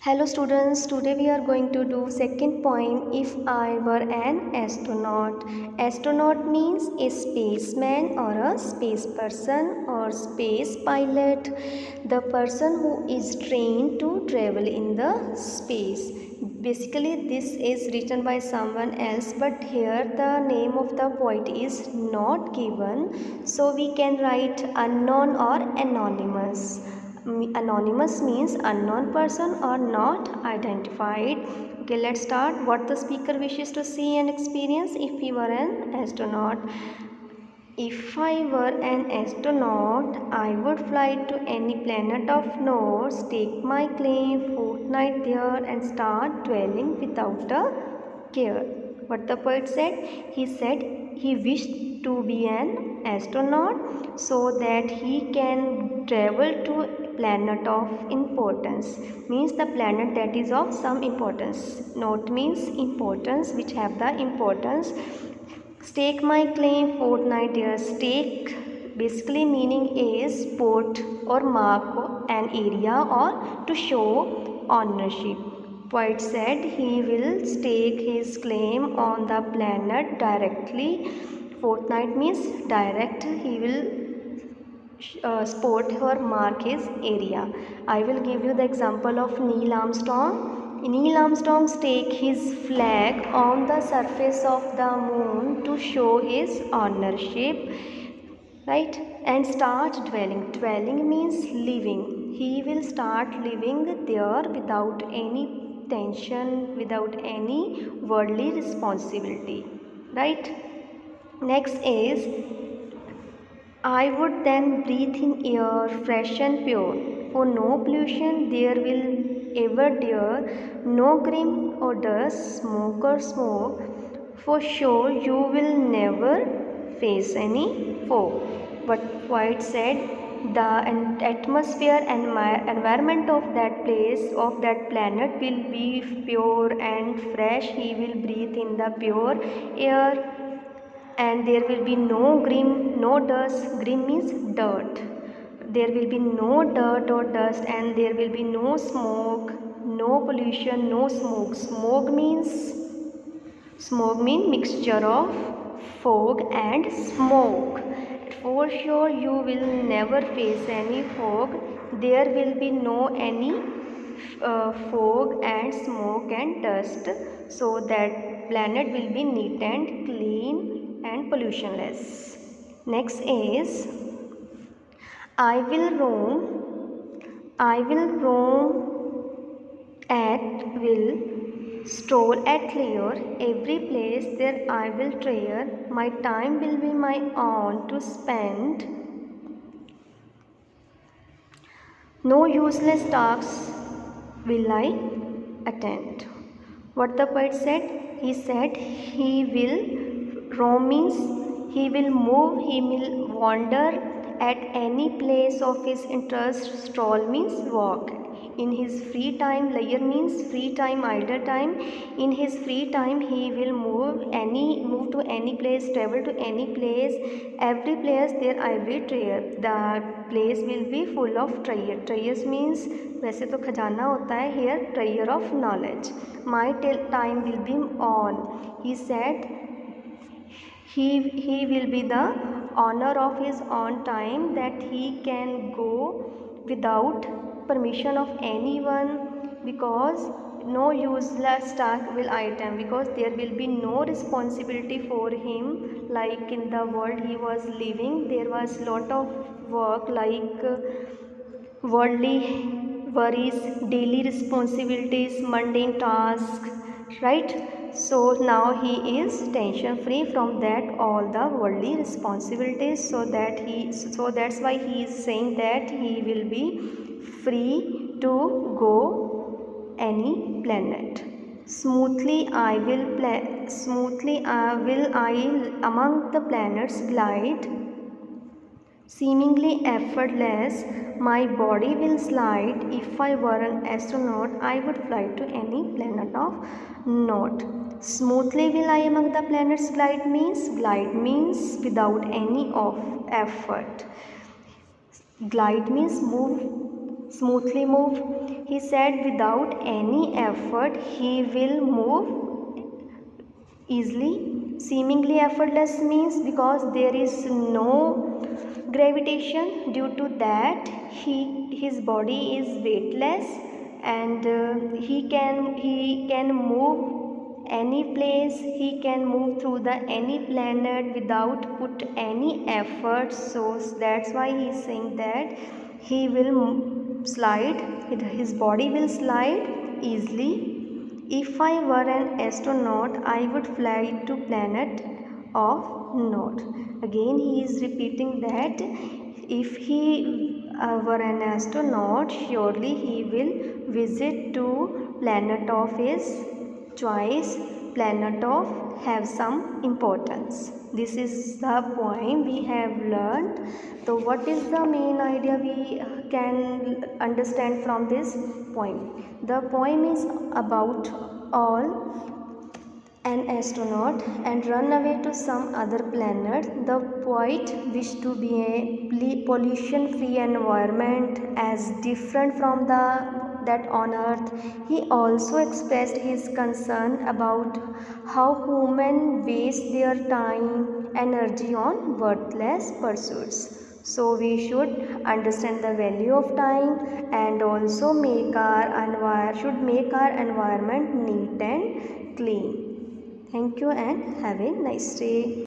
Hello students, today we are going to do second point, if I were an astronaut. Astronaut means a spaceman or a space person or space pilot, the person who is trained to travel in the space. Basically this is written by someone else, but here the name of the poet is not given, so we can write unknown or anonymous. Anonymous means unknown person or not identified. Okay, let's start. What the speaker wishes to see and experience if he were an astronaut. If I were an astronaut, I would fly to any planet of North, stake my claim, fortnight there, and start dwelling without a care. What the poet said? He said he wished to be an astronaut so that he can travel to planet of importance. Means the planet that is of some importance. Not means importance, which have the importance. Stake my claim fortnight year. Stake basically meaning is put or mark an area or to show ownership. Poet said he will stake his claim on the planet directly. Fortnight means direct. He will spot or mark his area. I will give you the example of Neil Armstrong. Neil Armstrong staked his flag on the surface of the moon to show his ownership, right? And start dwelling. Dwelling means living. He will start living there without any tension, without any worldly responsibility, right? Next is I would then breathe in air fresh and pure, for no pollution there will ever dare, no grim odors, smoke or smoke. For sure you will never face any foe. But White said, the atmosphere and environment of that place, of that planet will be pure and fresh. He will breathe in the pure air, and there will be no green, no dust. Green means dirt. There will be no dirt or dust, and there will be no smoke, no pollution, no smoke. Smoke means mixture of fog and smoke. For sure you will never face any fog. There will be no any fog and smoke and dust, so that planet will be neat and clean and pollutionless. Next is I will roam at will, stroll at leisure, every place there I will treasure, my time will be my own to spend, no useless tasks will I attend. What the poet said? He said he will roam means he will move, he will wander at any place of his interest. Stroll means walk. In his free time, leisure means free time, idle time. In his free time, he will move to any place, travel to any place. Every place there I will treasure. The place will be full of treasure. Treasures means वैसे तो खजाना होता है, here treasure of knowledge. My time will be on. He said he will be the owner of his own time, that he can go without permission of anyone, because no useless task will item, because there will be no responsibility for him. Like in the world he was living, there was lot of work like worldly worries, daily responsibilities, mundane tasks, right? So now he is tension free from that all the worldly responsibilities, so that's why he is saying that he will be free to go any planet. Smoothly I among the planets glide, seemingly effortless, my body will slide. If I were an astronaut, I would fly to any planet of North. Smoothly will I among the planets glide means without any of effort. Glide means move smoothly move. He said without any effort he will move easily. Seemingly effortless means because there is no gravitation, due to that his body is weightless, and he can move any place, he can move through the any planet without put any effort. So that's why he is saying that he will slide, his body will slide easily. If I were an astronaut, I would fly to planet of Nod. Again, he is repeating that if he were an astronaut, surely he will visit to planet of his choice, planet of have some importance. This is the poem we have learned. So what is the main idea we can understand from this poem? The poem is about all an astronaut and run away to some other planet. The poet wished to be a pollution-free environment as different from that on Earth. He also expressed his concern about how humans waste their time, energy on worthless pursuits. So we should understand the value of time and also make should make our environment neat and clean. Thank you and have a nice day.